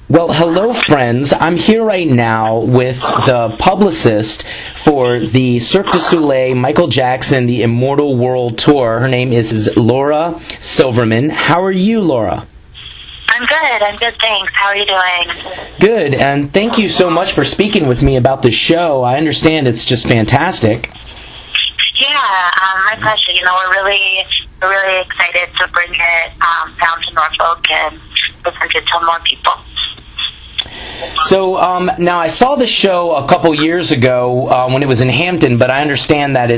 Well, hello, friends. I'm here right now with the publicist for the Cirque du Soleil Michael Jackson The Immortal World Tour. Her name is Laura Silverman. How are you, Laura? I'm good, thanks. How are you doing? Good, and thank you so much for speaking with me about the show. I understand it's just fantastic. Yeah, my pleasure. We're really excited to bring it down to Norfolk and present it to more people. So now I saw the show a couple years ago when it was in Hampton, but I understand that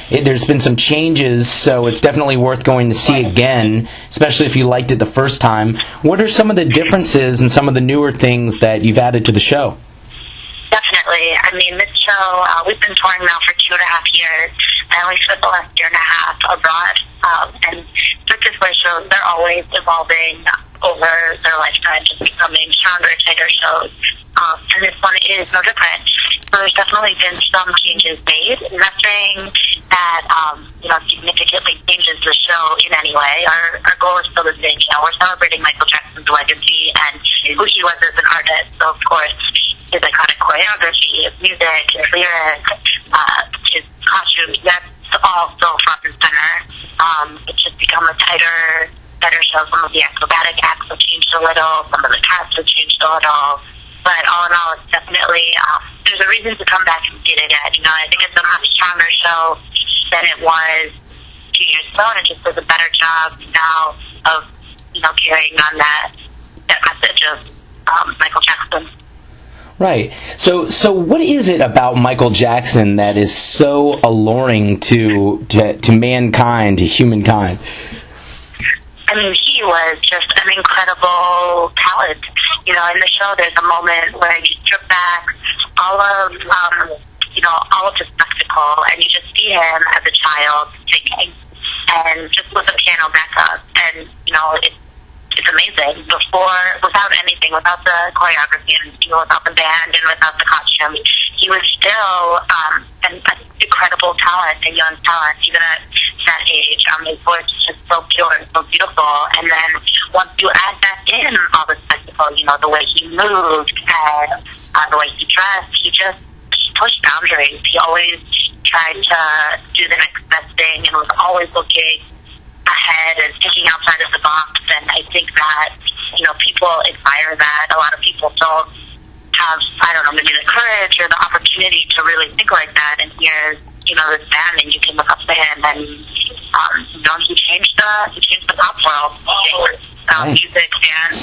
there's been some changes, so it's definitely worth going to see again, especially if you liked it the first time. What are some of the differences and some of the newer things that you've added to the show? Definitely. I mean, this show, we've been touring now for 2.5 years, and we spent the last 1.5 years abroad. And Cirque du Soleil shows, they're always evolving over their lifetime, just becoming stronger, tighter shows. And this one is no different. So there's definitely been some changes made. Nothing that, significantly changes the show in any way. Our goal is still the same. We're celebrating Michael Jackson's legacy and who he was as an artist. So, of course, his iconic choreography, his music, his lyrics, his costumes, that's all still front and center. It's just become a tighter show. Some of the acrobatic acts have changed a little. Some of the cast have changed a little. But all in all, it's definitely, there's a reason to come back and see it again. I think it's a much stronger show than it was 2 years ago, and it just does a better job now of, carrying on that message of Michael Jackson. Right. So what is it about Michael Jackson that is so alluring to mankind, to humankind? I mean, he was just an incredible talent. In the show, there's a moment where you strip back all of the spectacle, and you just see him as a child singing, and just with a piano backup, and it's amazing. Without anything, without the choreography, and without the band, and without the costume, he was still an incredible talent, a young talent, even at that age. His voice is just so pure and so beautiful. And then once you add that in, all the spectacle, the way he moved and the way he dressed, he pushed boundaries. He always tried to do the next best thing and was always looking ahead and thinking outside of the box. And I think that, people admire that. A lot of people don't have, maybe the courage or the opportunity to really think like that. And here's, this band, and you can look up to him, and, he changed the pop world. Music, dance,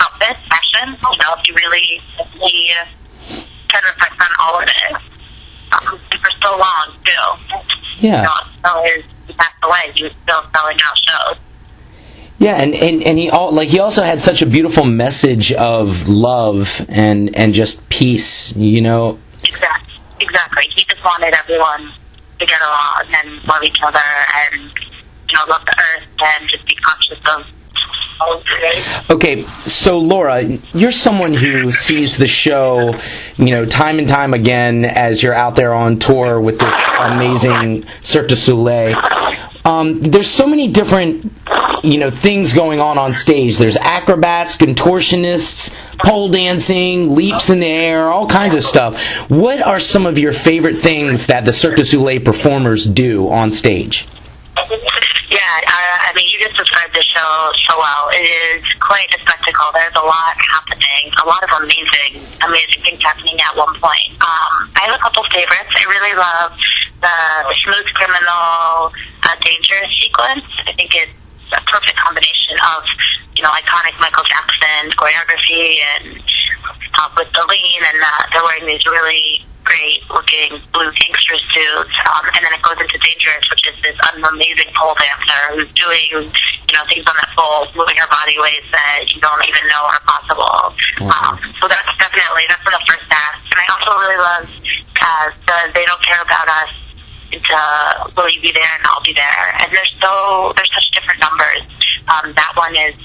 outfit, fashion, he really, kind of reflects on all of it. And for so long, too. Yeah. So he passed away, he was still selling out shows. Yeah, and he also had such a beautiful message of love and just peace, Exactly. He just wanted everyone to get along and love each other and, love the earth and just be conscious of all of it. Okay, so Laura, you're someone who sees the show, time and time again as you're out there on tour with this amazing Cirque du Soleil. There's so many different, things going on stage. There's acrobats, contortionists, pole dancing, leaps in the air, all kinds of stuff. What are some of your favorite things that the Cirque du Soleil performers do on stage? Yeah, you just described the show so well. It is quite a spectacle. There's a lot happening, a lot of amazing things happening at one point. I have a couple favorites. I really love the Smooth Criminal Dangerous sequence. I think it's a perfect combination of, iconic Michael Jackson choreography and with the lean, and they're wearing these really great-looking blue gangster suits, and then it goes into Dangerous, which is this amazing pole dancer who's doing, things on that pole, moving her body ways that you don't even know are possible. So that's for the first act. And I also really love the They Don't Care About Us into Will You Be There and I'll Be There. And there's such different numbers. That one is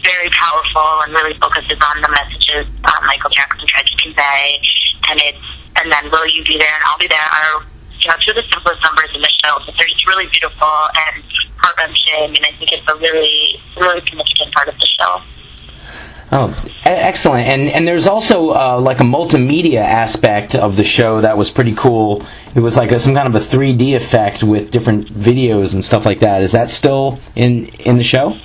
very powerful and really focuses on the messages Michael Jackson tried to convey. And then Will You Be There and I'll Be There are, two of the simplest numbers in the show, but they're just really beautiful and heart-wrenching, and I think it's a really, really significant part of the show. Oh, excellent. And there's also like a multimedia aspect of the show that was pretty cool. It was like some kind of a 3D effect with different videos and stuff like that. Is that still in the show?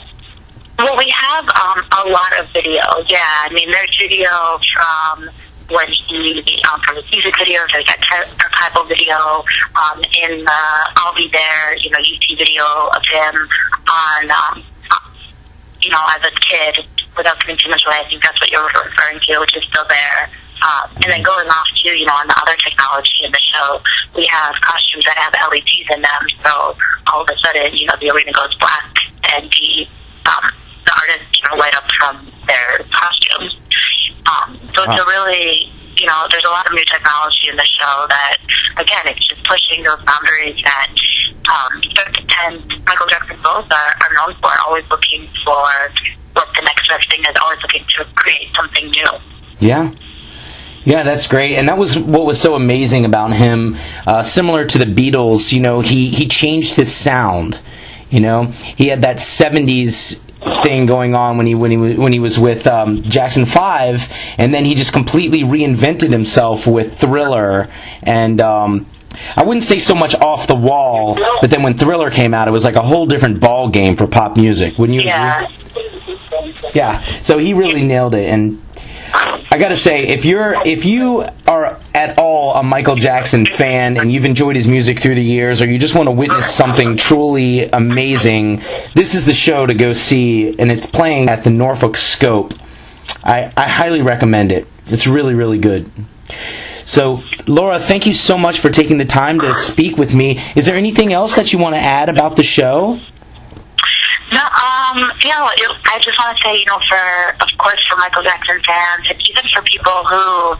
Well, we have a lot of video. Yeah, I mean, there's video from when he, from his music videos, there's that archival video in the I'll Be There, YouTube video of him on, as a kid, without giving too much away. I think that's what you're referring to, which is still there. And then going off to, on the other technology in the show, we have costumes that have LEDs in them, so all of a sudden, the arena goes black, and the artists, light up from their costumes. So it's a really, there's a lot of new technology in the show that, again, it's just pushing those boundaries that and Michael Jackson both are known for, always looking for what the next best thing is, always looking to create something new. Yeah. Yeah, that's great. And that was what was so amazing about him. Similar to the Beatles, he changed his sound. He had that 70s thing going on when he was with Jackson 5, and then he just completely reinvented himself with Thriller, and I wouldn't say so much Off the Wall, but then when Thriller came out, it was like a whole different ball game for pop music. Wouldn't you agree? Yeah. So he really nailed it, and I gotta say, if you are at all a Michael Jackson fan and you've enjoyed his music through the years, or you just want to witness something truly amazing, this is the show to go see, and it's playing at the Norfolk Scope. I highly recommend it. It's really, really good. So, Laura, thank you so much for taking the time to speak with me. Is there anything else that you want to add about the show? No, I just want to say, of course, for Michael Jackson fans, and even for people who,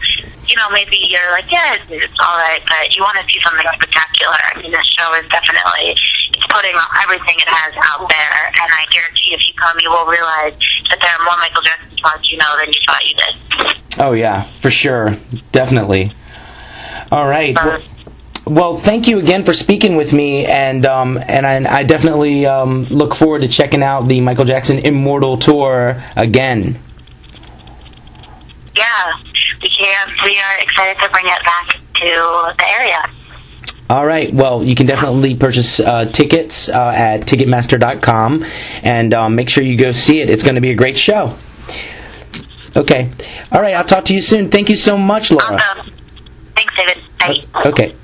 maybe you're like, yeah, it's all right, but you want to see something spectacular. I mean, this show is definitely, it's putting everything it has out there, and I guarantee if you come, you will realize that there are more Michael Jackson songs than you thought you did. Oh, yeah, for sure. Definitely. All right. Well, thank you again for speaking with me, and I definitely look forward to checking out the Michael Jackson Immortal tour again. Yeah, we are excited to bring it back to the area. All right. Well, you can definitely purchase tickets at Ticketmaster.com, and make sure you go see it. It's going to be a great show. Okay. All right. I'll talk to you soon. Thank you so much, Laura. Awesome. Thanks, David. Bye. Okay.